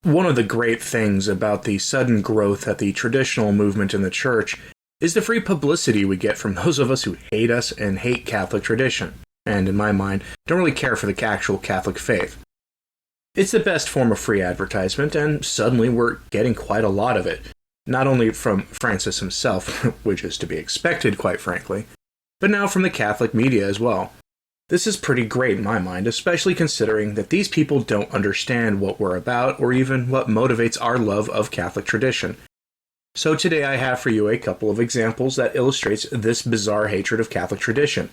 One of the great things about the sudden growth at the traditional movement in the church is the free publicity we get from those of us who hate us and hate Catholic tradition, and in my mind, don't really care for the actual Catholic faith. It's the best form of free advertisement, and suddenly we're getting quite a lot of it, not only from Francis himself, which is to be expected, quite frankly, but now from the Catholic media as well. This is pretty great in my mind, especially considering that these people don't understand what we're about or even what motivates our love of Catholic tradition. So today I have for you a couple of examples that illustrates this bizarre hatred of Catholic tradition.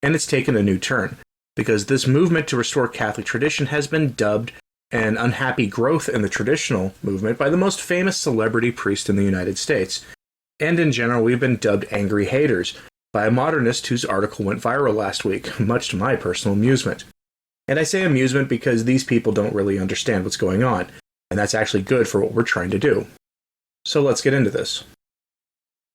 And it's taken a new turn, because this movement to restore Catholic tradition has been dubbed an unhappy growth in the traditional movement by the most famous celebrity priest in the United States. And in general, we've been dubbed angry haters by a modernist whose article went viral last week, much to my personal amusement. And I say amusement because these people don't really understand what's going on, and that's actually good for what we're trying to do. So let's get into this.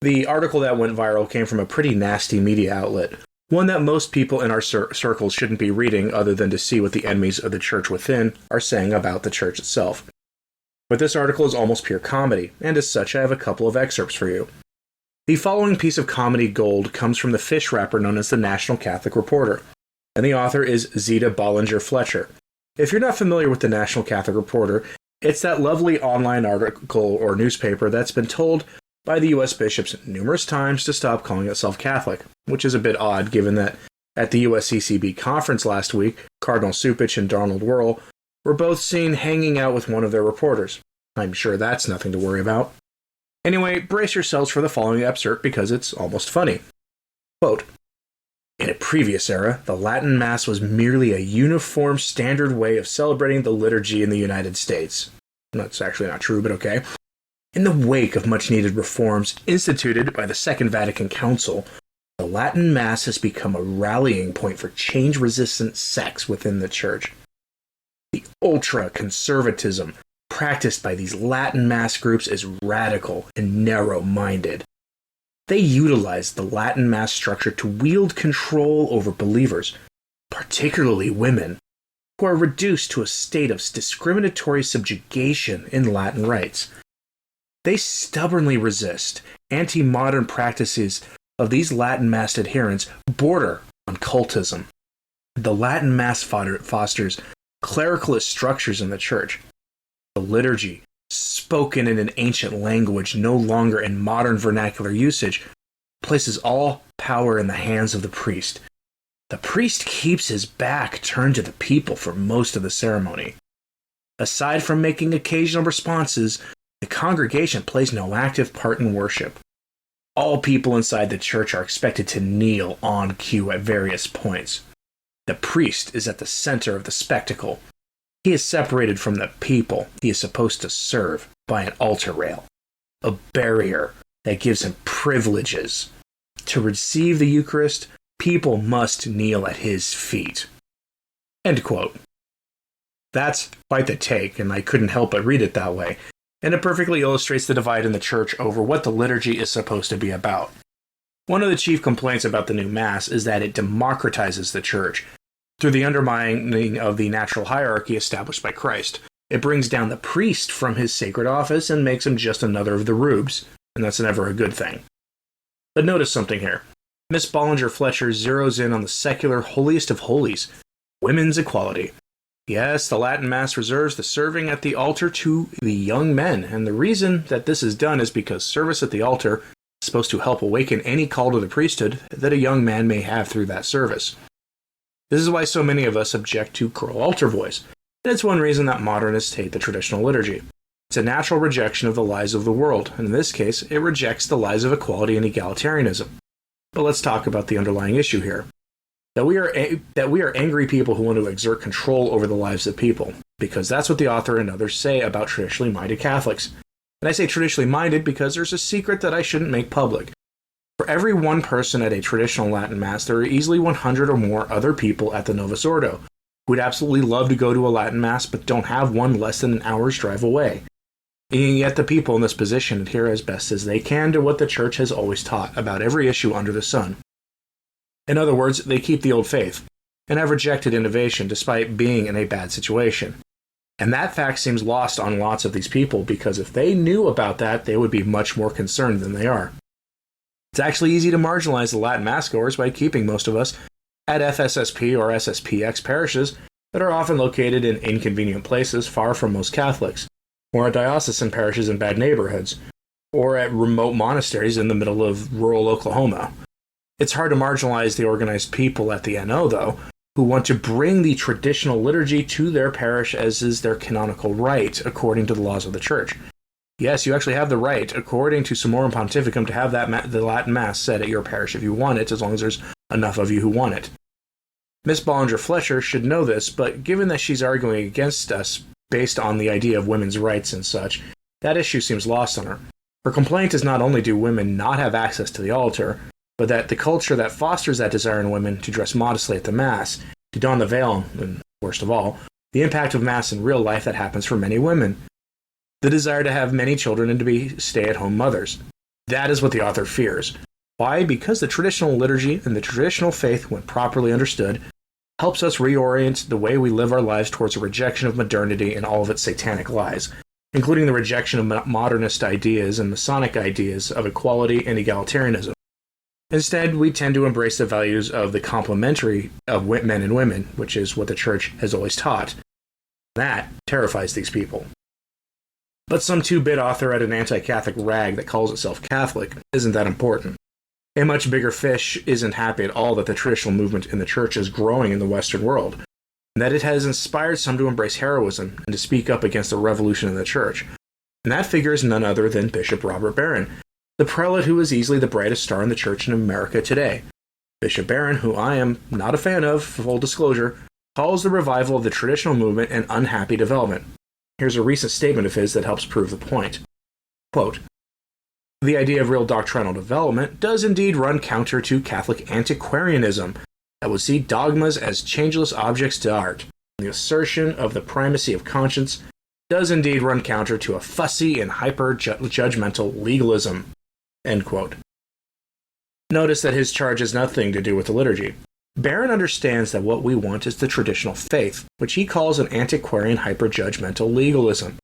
The article that went viral came from a pretty nasty media outlet, one that most people in our circles shouldn't be reading other than to see what the enemies of the church within are saying about the church itself. But this article is almost pure comedy, and as such I have a couple of excerpts for you. The following piece of comedy gold comes from the fish wrapper known as the National Catholic Reporter, and the author is Zita Bollinger-Fletcher. If you're not familiar with the National Catholic Reporter, it's that lovely online article or newspaper that's been told by the U.S. bishops numerous times to stop calling itself Catholic, which is a bit odd given that at the USCCB conference last week, Cardinal Cupich and Donald Wuerl were both seen hanging out with one of their reporters. I'm sure that's nothing to worry about. Anyway, brace yourselves for the following excerpt because it's almost funny. Quote, "In a previous era, the Latin Mass was merely a uniform standard way of celebrating the liturgy in the United States." That's actually not true, but okay. "In the wake of much-needed reforms instituted by the Second Vatican Council, the Latin Mass has become a rallying point for change-resistant sects within the Church. The ultra-conservatism practiced by these Latin Mass groups is radical and narrow-minded. They utilize the Latin Mass structure to wield control over believers, particularly women, who are reduced to a state of discriminatory subjugation in Latin rites. They stubbornly resist anti-modern practices of these Latin Mass adherents border on cultism. The Latin Mass fosters clericalist structures in the Church. The liturgy, spoken in an ancient language no longer in modern vernacular usage, places all power in the hands of the priest. The priest keeps his back turned to the people for most of the ceremony. Aside from making occasional responses, the congregation plays no active part in worship. All people inside the church are expected to kneel on cue at various points. The priest is at the center of the spectacle. He is separated from the people he is supposed to serve by an altar rail, a barrier that gives him privileges. To receive the Eucharist, people must kneel at his feet." End quote. That's quite the take, and I couldn't help but read it that way, and it perfectly illustrates the divide in the Church over what the liturgy is supposed to be about. One of the chief complaints about the new Mass is that it democratizes the Church through the undermining of the natural hierarchy established by Christ. It brings down the priest from his sacred office and makes him just another of the rubes, and that's never a good thing. But notice something here. Miss Bollinger-Fletcher zeroes in on the secular holiest of holies, women's equality. Yes, the Latin Mass reserves the serving at the altar to the young men, and the reason that this is done is because service at the altar is supposed to help awaken any call to the priesthood that a young man may have through that service. This is why so many of us object to choral altar voice, and it's one reason that modernists hate the traditional liturgy. It's a natural rejection of the lies of the world, and in this case, it rejects the lies of equality and egalitarianism. But let's talk about the underlying issue here. That we are angry people who want to exert control over the lives of people, because that's what the author and others say about traditionally minded Catholics. And I say traditionally minded because there's a secret that I shouldn't make public. For every one person at a traditional Latin Mass, there are easily 100 or more other people at the Novus Ordo who would absolutely love to go to a Latin Mass but don't have one less than an hour's drive away. And yet the people in this position adhere as best as they can to what the Church has always taught about every issue under the sun. In other words, they keep the old faith, and have rejected innovation despite being in a bad situation. And that fact seems lost on lots of these people, because if they knew about that, they would be much more concerned than they are. It's actually easy to marginalize the Latin Mass goers by keeping most of us at FSSP or SSPX parishes that are often located in inconvenient places far from most Catholics, or at diocesan parishes in bad neighborhoods, or at remote monasteries in the middle of rural Oklahoma. It's hard to marginalize the organized people at the NO, though, who want to bring the traditional liturgy to their parish as is their canonical right, according to the laws of the Church. Yes, you actually have the right, according to Summorum Pontificum, to have the Latin Mass said at your parish if you want it, as long as there's enough of you who want it. Miss Bollinger-Fletcher should know this, but given that she's arguing against us based on the idea of women's rights and such, that issue seems lost on her. Her complaint is not only do women not have access to the altar, but that the culture that fosters that desire in women to dress modestly at the Mass, to don the veil, and worst of all, the impact of Mass in real life that happens for many women. The desire to have many children and to be stay-at-home mothers. That is what the author fears. Why? Because the traditional liturgy and the traditional faith, when properly understood, helps us reorient the way we live our lives towards a rejection of modernity and all of its satanic lies, including the rejection of modernist ideas and Masonic ideas of equality and egalitarianism. Instead, we tend to embrace the values of the complementary of men and women, which is what the Church has always taught. That terrifies these people. But some two-bit author at an anti-Catholic rag that calls itself Catholic isn't that important. A much bigger fish isn't happy at all that the traditional movement in the Church is growing in the Western world, and that it has inspired some to embrace heroism and to speak up against the revolution in the Church. And that figure is none other than Bishop Robert Barron, the prelate who is easily the brightest star in the Church in America today. Bishop Barron, who I am not a fan of, for full disclosure, calls the revival of the traditional movement an unhappy development. Here's a recent statement of his that helps prove the point. Quote, "The idea of real doctrinal development does indeed run counter to Catholic antiquarianism that would see dogmas as changeless objects to art. The assertion of the primacy of conscience does indeed run counter to a fussy and hyper-judgmental legalism." End quote. Notice that his charge has nothing to do with the liturgy. Barron understands that what we want is the traditional faith, which he calls an antiquarian hyper-judgmental legalism.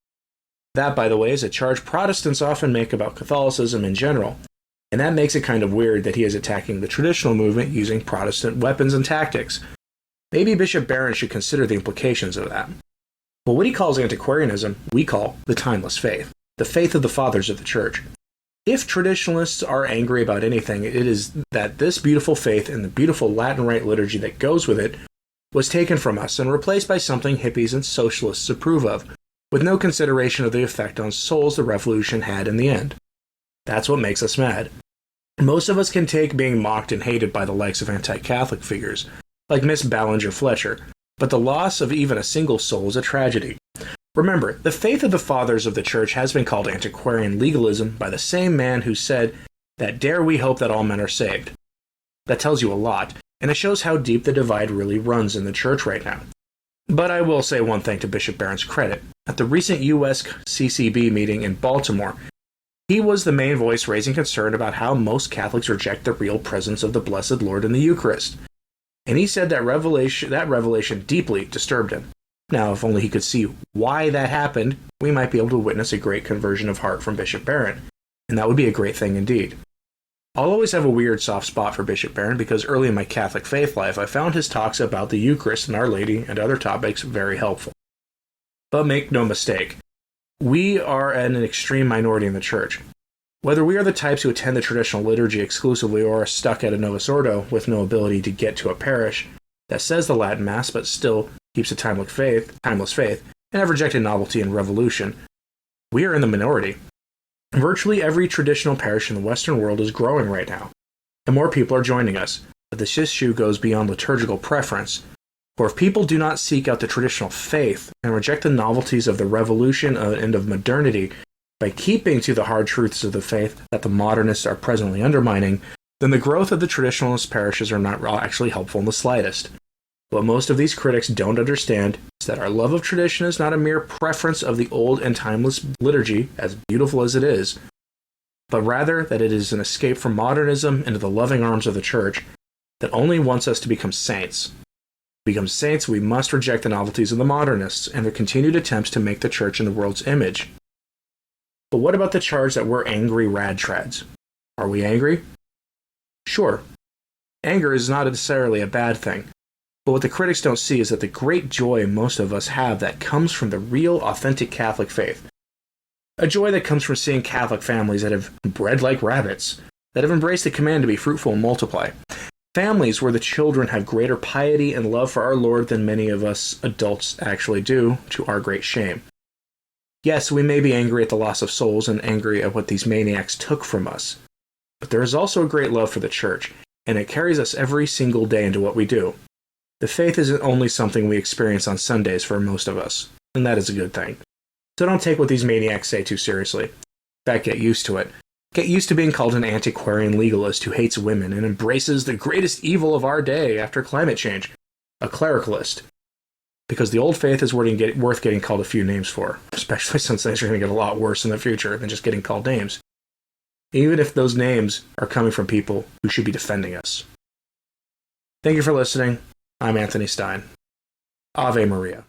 That, by the way, is a charge Protestants often make about Catholicism in general, and that makes it kind of weird that he is attacking the traditional movement using Protestant weapons and tactics. Maybe Bishop Barron should consider the implications of that. But what he calls antiquarianism, we call the timeless faith, the faith of the fathers of the Church. If traditionalists are angry about anything, it is that this beautiful faith and the beautiful Latin Rite liturgy that goes with it was taken from us and replaced by something hippies and socialists approve of, with no consideration of the effect on souls the revolution had in the end. That's what makes us mad. Most of us can take being mocked and hated by the likes of anti-Catholic figures, like Miss Ballinger-Fletcher, but the loss of even a single soul is a tragedy. Remember, the faith of the fathers of the Church has been called antiquarian legalism by the same man who said that dare we hope that all men are saved. That tells you a lot, and it shows how deep the divide really runs in the Church right now. But I will say one thing to Bishop Barron's credit. At the recent U.S. CCB meeting in Baltimore, he was the main voice raising concern about how most Catholics reject the real presence of the Blessed Lord in the Eucharist. And he said that revelation deeply disturbed him. Now, if only he could see why that happened, we might be able to witness a great conversion of heart from Bishop Barron, and that would be a great thing indeed. I'll always have a weird soft spot for Bishop Barron because early in my Catholic faith life I found his talks about the Eucharist and Our Lady and other topics very helpful. But make no mistake, we are an extreme minority in the Church. Whether we are the types who attend the traditional liturgy exclusively or are stuck at a Novus Ordo with no ability to get to a parish that says the Latin Mass but still keeps a timeless faith, and have rejected novelty and revolution, we are in the minority. Virtually every traditional parish in the Western world is growing right now, and more people are joining us, but this issue goes beyond liturgical preference. For if people do not seek out the traditional faith and reject the novelties of the revolution and of modernity by keeping to the hard truths of the faith that the modernists are presently undermining, then the growth of the traditionalist parishes are not actually helpful in the slightest. What most of these critics don't understand is that our love of tradition is not a mere preference of the old and timeless liturgy, as beautiful as it is, but rather that it is an escape from modernism into the loving arms of the Church that only wants us to become saints. become saints, we must reject the novelties of the modernists and their continued attempts to make the church in the world's image. But what about the charge that we're angry rad-trads? Are we angry? Sure. Anger is not necessarily a bad thing. But what the critics don't see is that the great joy most of us have that comes from the real, authentic Catholic faith. A joy that comes from seeing Catholic families that have bred like rabbits, that have embraced the command to be fruitful and multiply. Families where the children have greater piety and love for our Lord than many of us adults actually do, to our great shame. Yes, we may be angry at the loss of souls and angry at what these maniacs took from us. But there is also a great love for the church, and it carries us every single day into what we do. The faith isn't only something we experience on Sundays for most of us, and that is a good thing. So don't take what these maniacs say too seriously. In fact, get used to it. Get used to being called an antiquarian legalist who hates women and embraces the greatest evil of our day after climate change, a clericalist. Because the old faith is worth getting called a few names for, especially since things are going to get a lot worse in the future than just getting called names. Even if those names are coming from people who should be defending us. Thank you for listening. I'm Anthony Stine. Ave Maria.